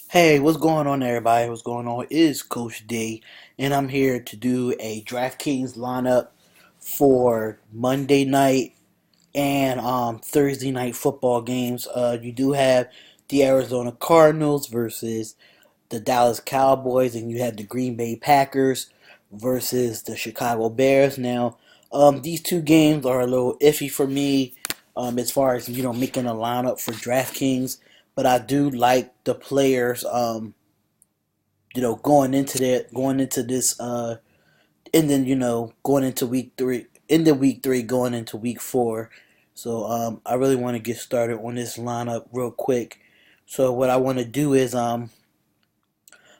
Hey, what's going on, everybody? What's going on? It is Coach D, and I'm here to do a Draftkings lineup for Monday night and Thursday night football games. You do have the Arizona Cardinals versus the Dallas Cowboys, and you have the Green Bay Packers versus the Chicago Bears. Now, these two games are a little iffy for me as far as making a lineup for DraftKings, but I do like the players. Going into this and then going into week three, into week three, going into week four. So I really want to get started on this lineup real quick. So what I want to do is I'm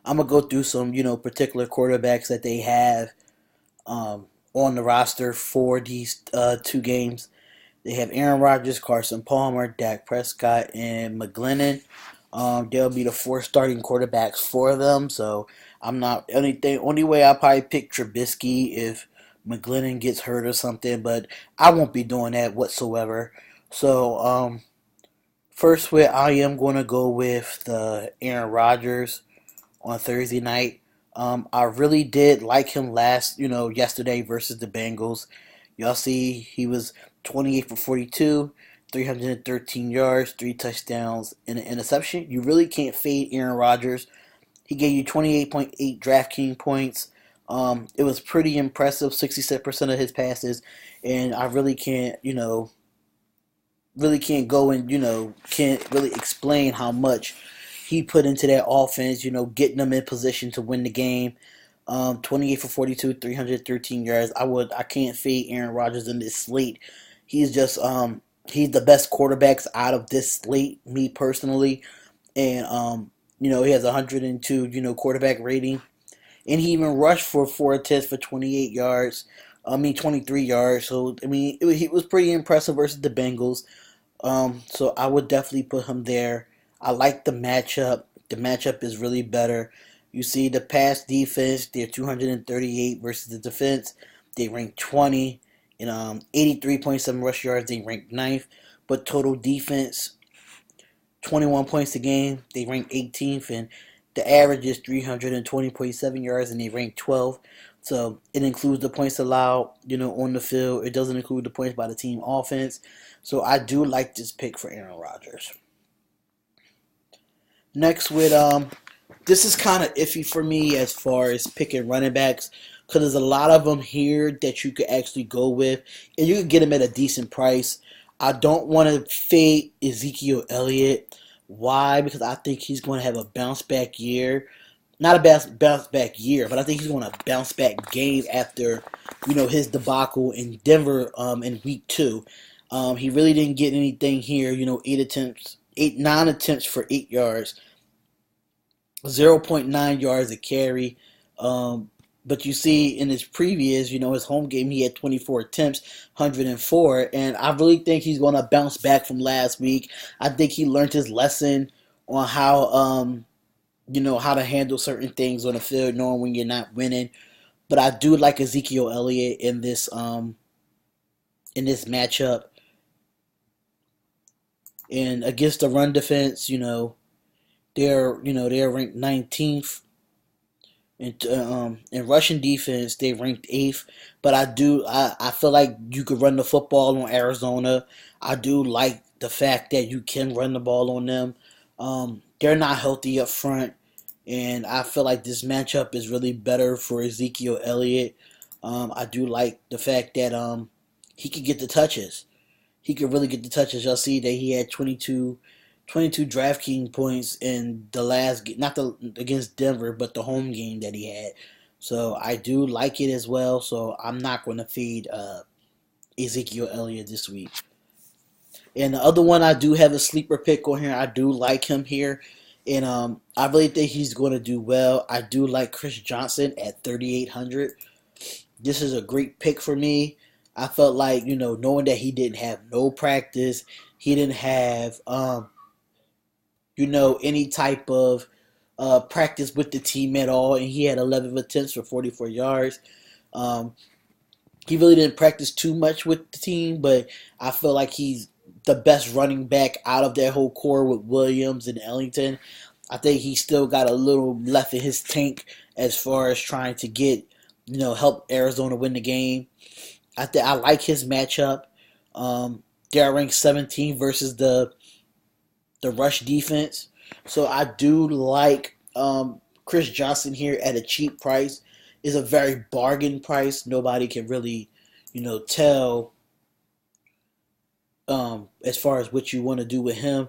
gonna go through some particular quarterbacks that they have on the roster for these two games. They have Aaron Rodgers, Carson Palmer, Dak Prescott, and McGlennon. They'll be the four starting quarterbacks for them. So I'm not anything. Only way I'll probably pick Trubisky if McGlennon gets hurt or something, but I won't be doing that whatsoever. So first, with I am going to go with the Aaron Rodgers on Thursday night. I really did like him yesterday versus the Bengals. Y'all see, he was 28 for 42, 313 yards, three touchdowns, and an interception. You really can't fade Aaron Rodgers. He gave you 28.8 DraftKings points. It was pretty impressive, 66% of his passes, and I really can't go and can't really explain how much he put into that offense. Getting them in position to win the game. 28 for 42, 313 yards. I can't fade Aaron Rodgers in this slate. He's just he's the best quarterbacks out of this slate, me personally, and he has 102 quarterback rating, and he even rushed for four attempts for 28 yards. 23 yards. So he was pretty impressive versus the Bengals. So I would definitely put him there. I like the matchup. The matchup is really better. You see the pass defense, they're 238 versus the defense. They rank 20 and 83.7 rush yards. They rank ninth. But total defense, 21 points a game. They rank 18th, and the average is 320.7 yards, and they rank 12th. So it includes the points allowed, on the field. It doesn't include the points by the team offense. So I do like this pick for Aaron Rodgers. Next, with this is kind of iffy for me as far as picking running backs because there's a lot of them here that you could actually go with, and you can get them at a decent price. I don't want to fade Ezekiel Elliott. Why? Because I think he's going to have a bounce back year. Not a bounce back year, but I think he's going to bounce back game after his debacle in Denver in week two. He really didn't get anything here. 9 attempts for 8 yards, 0.9 yards a carry. But you see in his previous, his home game, he had 24 attempts, 104. And I really think he's going to bounce back from last week. I think he learned his lesson on how to handle certain things on the field, knowing when you're not winning. But I do like Ezekiel Elliott in this matchup. And against the run defense, they're ranked 19th. In rushing defense, they ranked 8th. But I feel like you could run the football on Arizona. I do like the fact that you can run the ball on them. They're not healthy up front, and I feel like this matchup is really better for Ezekiel Elliott. I do like the fact that he could get the touches. He could really get the touches. Y'all see that he had 22 DraftKings points in the last game, not the against Denver, but the home game that he had. So I do like it as well. So I'm not going to feed Ezekiel Elliott this week. And the other one, I do have a sleeper pick on here. I do like him here, and I really think he's going to do well. I do like Chris Johnson at 3,800. This is a great pick for me. I felt like knowing that he didn't have no practice, he didn't have any type of practice with the team at all, and he had 11 attempts for 44 yards. Um, he really didn't practice too much with the team, but I feel like he's the best running back out of that whole core with Williams and Ellington. I think he still got a little left in his tank as far as trying to get, help Arizona win the game. I like his matchup. They're ranked 17 versus the rush defense. So I do like Chris Johnson here at a cheap price. Is a very bargain price. Nobody can really, tell as far as what you want to do with him.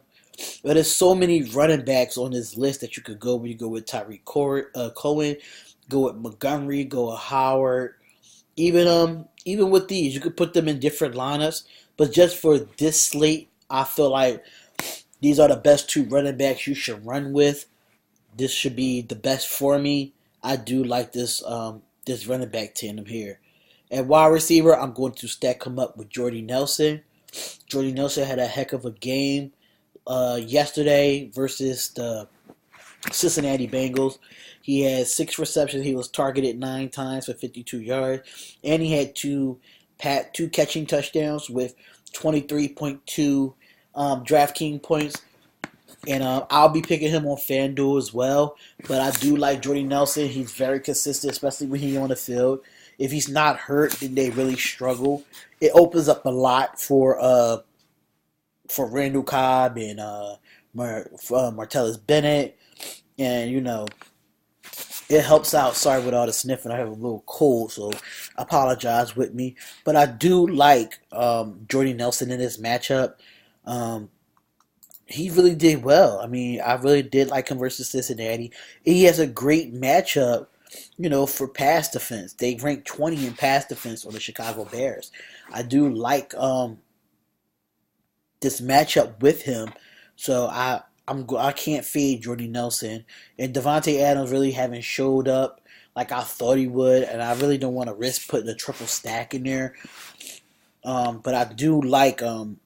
But there's so many running backs on this list that you could go. You go with Tyreek Cohen, go with Montgomery, go with Howard. Even with these, you could put them in different lineups. But just for this slate, I feel like these are the best two running backs you should run with. This should be the best for me. I do like this running back tandem here. At wide receiver, I'm going to stack him up with Jordy Nelson. Jordy Nelson had a heck of a game yesterday versus the Cincinnati Bengals. He had 6 receptions. He was targeted 9 times for 52 yards, and he had two catching touchdowns with 23.2 Draftkings points. And I'll be picking him on Fanduel as well. But I do like Jordy Nelson. He's very consistent, especially when he's on the field. If he's not hurt, then they really struggle. It opens up a lot for Randall Cobb and Martellus Bennett. And, it helps out. Sorry with all the sniffing. I have a little cold, so apologize with me. But I do like Jordy Nelson in this matchup. He really did well. I mean, I really did like him versus Cincinnati. He has a great matchup, for pass defense. They rank 20 in pass defense on the Chicago Bears. I do like this matchup with him. So I can't fade Jordy Nelson. And Devontae Adams really haven't showed up like I thought he would, and I really don't want to risk putting a triple stack in there. But I do like the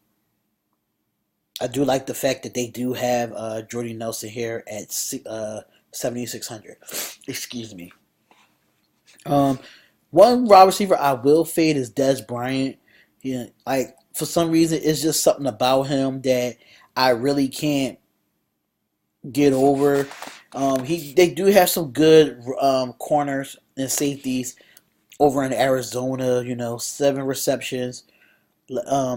fact that they do have Jordy Nelson here at 7,600. Excuse me. One wide receiver I will fade is Dez Bryant. For some reason, it's just something about him that I really can't get over. They do have some good corners and safeties over in Arizona. 7 receptions.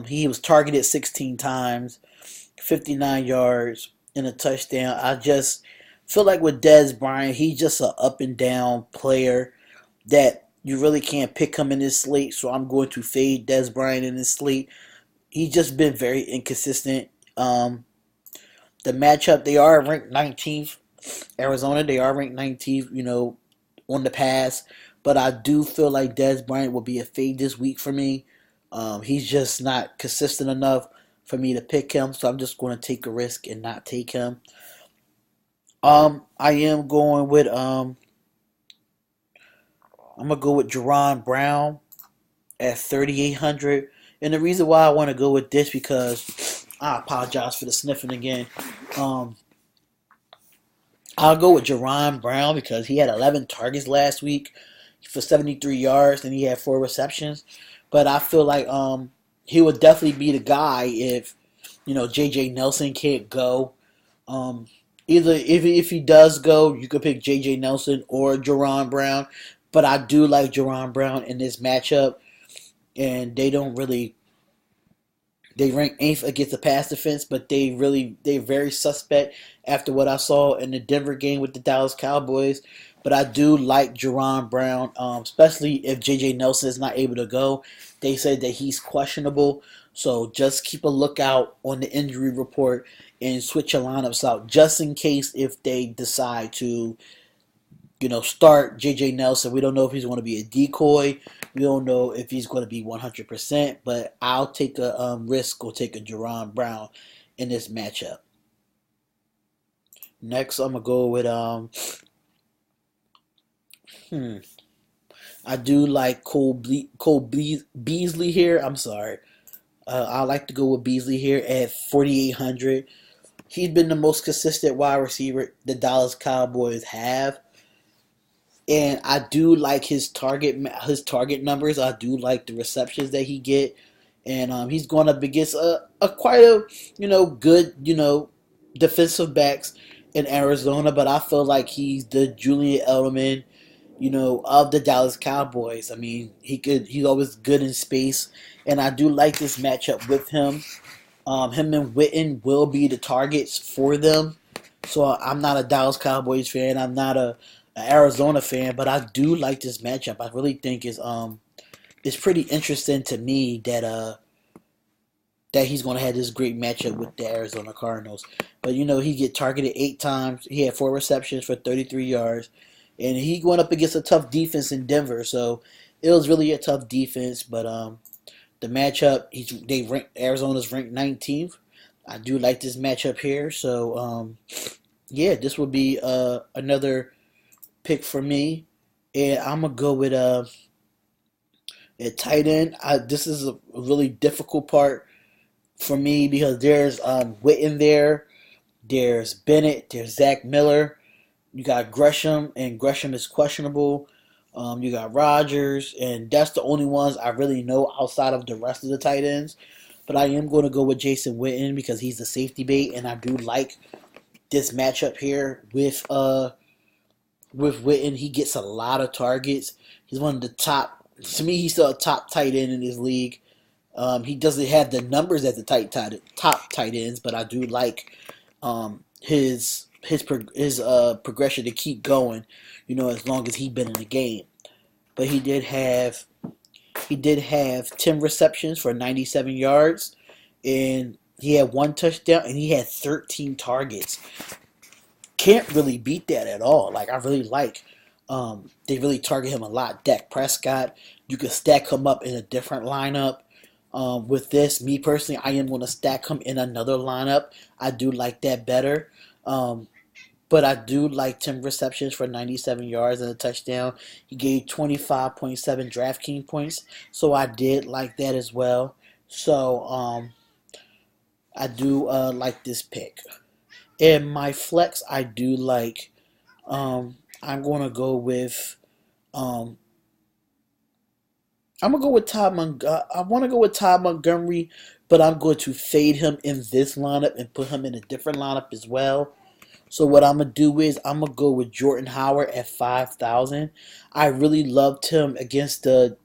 He was targeted 16 times, 59 yards, and a touchdown. I just feel like with Dez Bryant, he's just an up and down player that you really can't pick him in this slate. So I'm going to fade Dez Bryant in this slate. He's just been very inconsistent. The matchup, they are ranked 19th. Arizona, they are ranked 19th, on the pass. But I do feel like Dez Bryant will be a fade this week for me. He's just not consistent enough for me to pick him, so I'm just going to take a risk and not take him. I am going with I'm gonna go with Geron Brown at 3,800, and the reason why I want to go with this because I apologize for the sniffing again. I'll go with Geron Brown because he had 11 targets last week for 73 yards and he had 4 receptions. But I feel like he would definitely be the guy if J.J. Nelson can't go. Either if he does go, you could pick J.J. Nelson or Geron Brown. But I do like Geron Brown in this matchup, and they rank 8th against the pass defense, but they're very suspect after what I saw in the Denver game with the Dallas Cowboys. But I do like Geron Brown, especially if J.J. Nelson is not able to go. They said that he's questionable, so just keep a lookout on the injury report and switch your lineups out just in case if they decide to, start J.J. Nelson. We don't know if he's going to be a decoy. We don't know if he's going to be 100%, but I'll take a risk or take a Geron Brown in this matchup. Next, I'm going to go with I do like Cole Beasley here. I'm sorry. I like to go with Beasley here at 4,800. He's been the most consistent wide receiver the Dallas Cowboys have. And I do like his target numbers. I do like the receptions that he get. And he's going up against quite a good defensive backs. in Arizona, but I feel like he's the Julian Edelman, of the Dallas Cowboys. I mean, he's always good in space, and I do like this matchup with him. Him and Witten will be the targets for them. So I'm not a Dallas Cowboys fan. I'm not a Arizona fan, but I do like this matchup. I really think it's pretty interesting to me that he's going to have this great matchup with the Arizona Cardinals. But he get targeted 8 times. He had 4 receptions for 33 yards, and he going up against a tough defense in Denver. So it was really a tough defense. But the matchup, Arizona's ranked 19th. I do like this matchup here. So yeah, this will be another pick for me, and I'm gonna go with at tight end. This is a really difficult part for me because there's Witten there, there's Bennett, there's Zach Miller, you got Gresham, and Gresham is questionable. You got Rodgers, and that's the only ones I really know outside of the rest of the tight ends. But I am going to go with Jason Witten because he's the safety bait, and I do like this matchup here with Witten. He gets a lot of targets. He's one of the top. To me, he's still a top tight end in his league. He doesn't have the numbers at the top tight ends, but I do like his progression to keep going. As long as he's been in the game. But he did have 10 receptions for 97 yards, and he had 1 touchdown, and he had 13 targets. Can't really beat that at all. Like, I really like. They really target him a lot. Dak Prescott, you can stack him up in a different lineup. With this, me personally, I am going to stack him in another lineup. I do like that better. But I do like 10 receptions for 97 yards and a touchdown. He gave 25.7 Draftkings points, so I did like that as well. So I do like this pick. And my flex, I do like. I'm going to go with. Um, I'm gonna go with Todd Montgomery. I want to go with Todd Montgomery, but I'm going to fade him in this lineup and put him in a different lineup as well. So what I'm gonna do is I'm gonna go with Jordan Howard at 5,000. I really loved him against the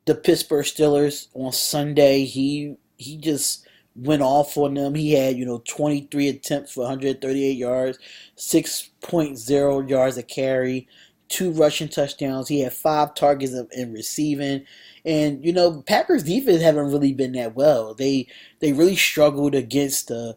Pittsburgh Steelers on Sunday. He just went off on them. He had 23 attempts for 138 yards, 6.0 yards a carry, 2 rushing touchdowns. He had 5 targets in receiving. And Packers defense haven't really been that well. They really struggled against the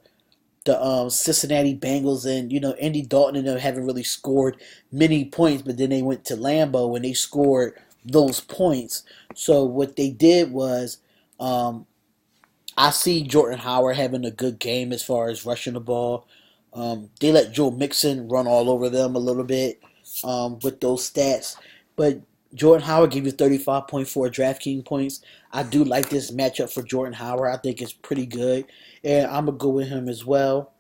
Cincinnati Bengals, and Andy Dalton and them haven't really scored many points, but then they went to Lambeau and they scored those points. So what they did was, I see Jordan Howard having a good game as far as rushing the ball. They let Joe Mixon run all over them a little bit with those stats, but Jordan Howard gave you 35.4 DraftKings points. I do like this matchup for Jordan Howard. I think it's pretty good, and I'm gonna go with him as well.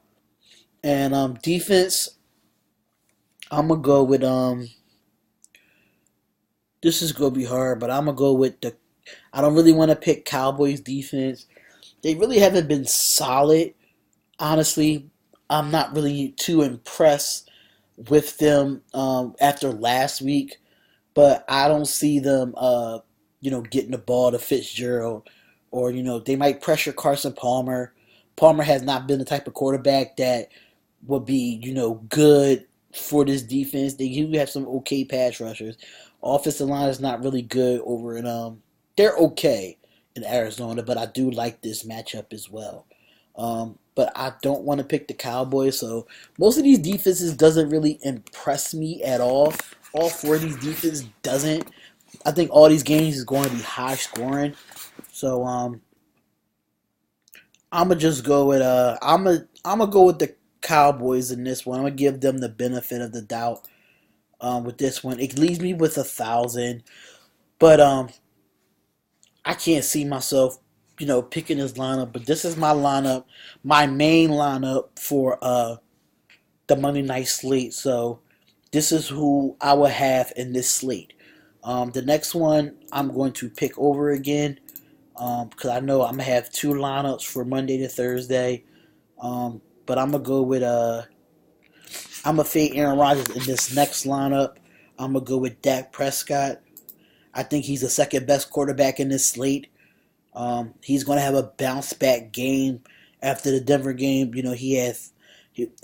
And defense, I'm gonna go with This is gonna be hard, but I'm gonna go with the. I don't really want to pick Cowboys defense. They really haven't been solid. Honestly, I'm not really too impressed with them after last week, but I don't see them, getting the ball to Fitzgerald, or they might pressure Carson Palmer. Palmer has not been the type of quarterback that would be, good for this defense. They do have some okay pass rushers. Offensive line is not really good over in they're okay in Arizona, but I do like this matchup as well. But I don't want to pick the Cowboys, so most of these defenses doesn't really impress me at all. All 4 of these defenses doesn't. I think all these games is going to be high scoring. So I'm gonna just go with I'm gonna go with the Cowboys in this one. I'm gonna give them the benefit of the doubt with this one. It leaves me with 1,000, but I can't see myself, picking this lineup. But this is my lineup, my main lineup for the Monday night slate. So this is who I will have in this slate. The next one I'm going to pick over again because I know I'm gonna have 2 lineups for Monday to Thursday. But but I'm gonna go with I'm gonna fade Aaron Rodgers in this next lineup. I'm gonna go with Dak Prescott. I think he's the second best quarterback in this slate. He's going to have a bounce back game after the Denver game. You know, he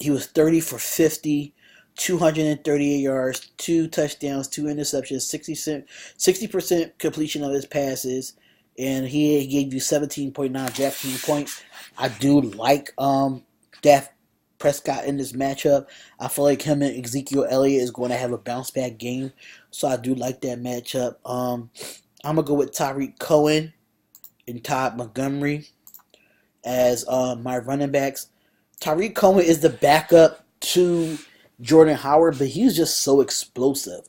was 30 for 50, 238 yards, two touchdowns, two interceptions, 60% completion of his passes, and he gave you 17.9 Draftkings points. I do like Dak Prescott in this matchup. I feel like him and Ezekiel Elliott is going to have a bounce back game, so I do like that matchup. I'm gonna go with Tyreek Cohen and Todd Montgomery as my running backs. Tyreek Cohen is the backup to Jordan Howard, but he's just so explosive.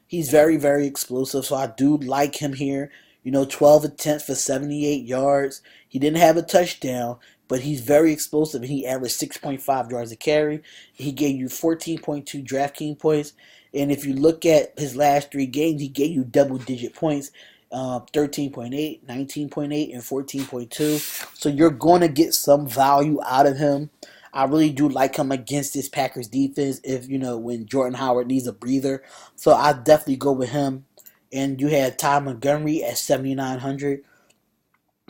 He's very, very explosive, so I do like him here. You know, 12 attempts for 78 yards. He didn't have a touchdown, but he's very explosive. He averaged 6.5 yards a carry. He gave you 14.2 DraftKings points. And if you look at his last three games, he gave you double-digit points. 13.8, 19.8, and 14.2. So you're going to get some value out of him. I really do like him against this Packers defense if, you know, when Jordan Howard needs a breather. So I definitely go with him. And you had Ty Montgomery at 7,900.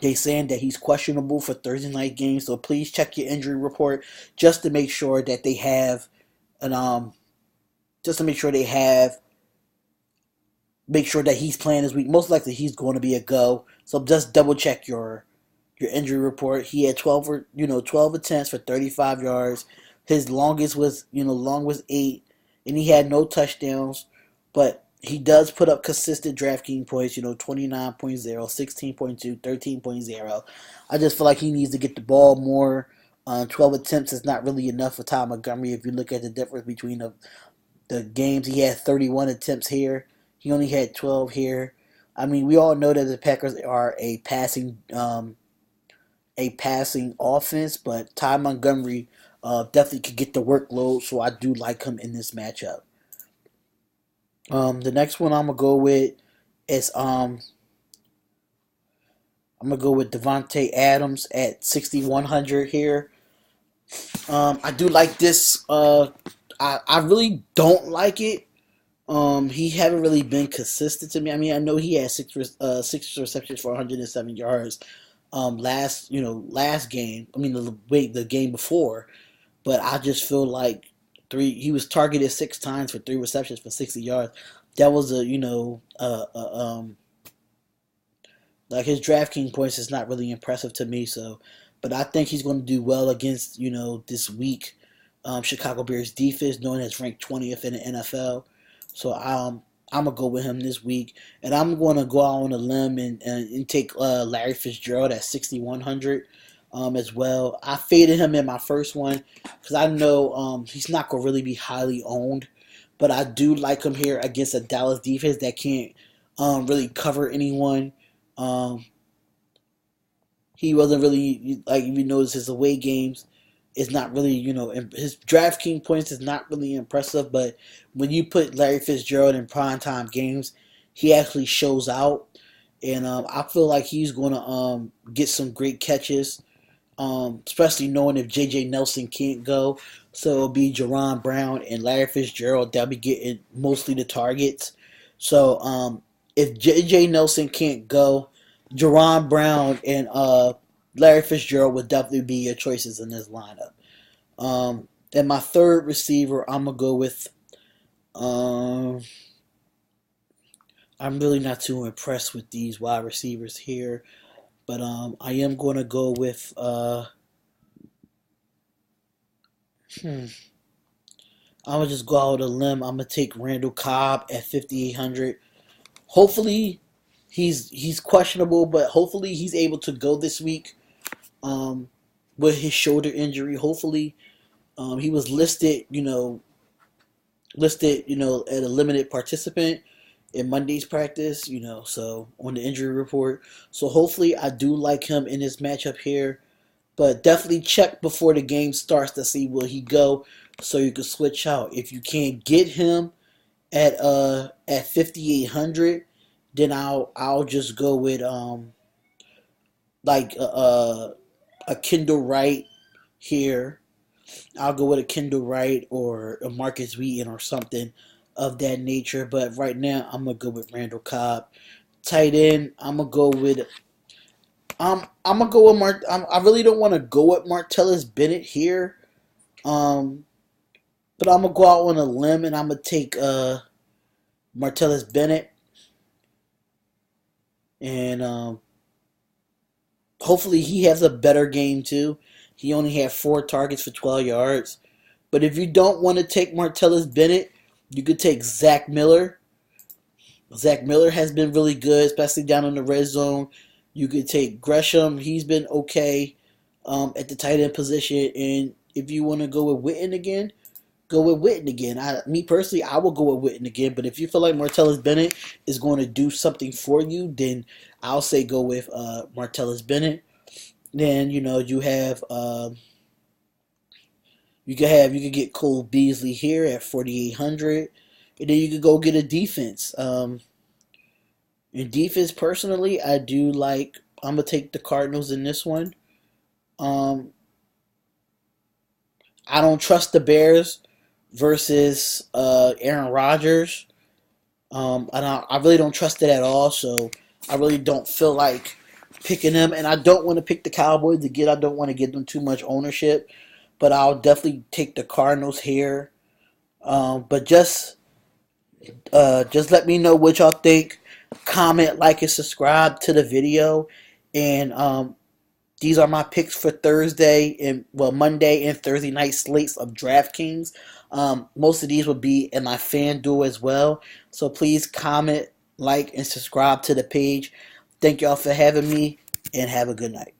They saying that he's questionable for Thursday night games. So please check your injury report just to make sure that they have an just to make sure that he's playing this week. Most likely he's going to be a go. So just double check your injury report. He had 12 attempts for 35 yards. His longest was 8, and he had no touchdowns, but he does put up consistent DraftKings points, 29.0, 16.2, 13.0. I just feel like he needs to get the ball more. 12 attempts is not really enough for Ty Montgomery. If you look at the difference between the games, he had 31 attempts here. He only had 12 here. I mean, we all know that the Packers are a passing offense, but Ty Montgomery definitely could get the workload, so I do like him in this matchup. The next one I'm gonna go with is Devontae Adams at 6,100 here. I do like this. I really don't like it. He haven't really been consistent to me. I mean, I know he had six receptions for 107 yards. Last game. I mean, the game before, but I just feel like he was targeted 6 times for 3 receptions for 60 yards. That was like his DraftKings points is not really impressive to me. So, but I think he's going to do well against this week Chicago Bears defense, known as ranked 20th in the NFL. So I'm gonna go with him this week, and I'm gonna go out on a limb and take Larry Fitzgerald at 6,100 as well. I faded him in my first one because I know he's not gonna really be highly owned, but I do like him here against a Dallas defense that can't really cover anyone. He wasn't really, like, if you notice his away games, it's not really, his DraftKings points is not really impressive, but when you put Larry Fitzgerald in primetime games, he actually shows out, and I feel like he's going to get some great catches, especially knowing if J.J. Nelson can't go, so it'll be Geron Brown and Larry Fitzgerald that'll be getting mostly the targets. So if J.J. Nelson can't go, Geron Brown and Larry Fitzgerald would definitely be your choices in this lineup. And my third receiver, I'm going to go with... I'm really not too impressed with these wide receivers here. But I am going to go with... I'm going to just go out on a limb. I'm going to take Randall Cobb at 5,800. Hopefully, he's questionable, but hopefully he's able to go this week with his shoulder injury. Hopefully, he was listed at a limited participant in Monday's practice, so on the injury report. So hopefully I do like him in this matchup here, but definitely check before the game starts to see will he go so you can switch out. If you can't get him at 5,800, then I'll just go with like a Kendall Wright here. I'll go with a Kendall Wright or a Marcus Wheaton or something of that nature. But right now, I'm gonna go with Randall Cobb. Tight end, I'm gonna go with I really don't want to go with Martellus Bennett here. Um, but I'm gonna go out on a limb and I'm gonna take Martellus Bennett and hopefully he has a better game too. He only had 4 targets for 12 yards. But if you don't want to take Martellus Bennett, you could take Zach Miller. Zach Miller has been really good, especially down in the red zone. You could take Gresham. He's been okay at the tight end position. And if you want to go with Witten again, go with Witten again. Me personally, I will go with Witten again. But if you feel like Martellus Bennett is going to do something for you, then I'll say go with Martellus Bennett. Then you have you could get Cole Beasley here at 4,800, and then you could go get a defense. In defense, personally, I do like. I'm gonna take the Cardinals in this one. Um, I don't trust the Bears versus Aaron Rodgers. I really don't trust it at all. So I really don't feel like picking them, and I don't want to pick the Cowboys again. I don't want to give them too much ownership, but I'll definitely take the Cardinals here. But just let me know what y'all think. Comment, like, and subscribe to the video. And these are my picks for Monday and Thursday night slates of Draftkings. Most of these will be in my Fanduel as well. So please comment, like, and subscribe to the page. Thank y'all for having me, and have a good night.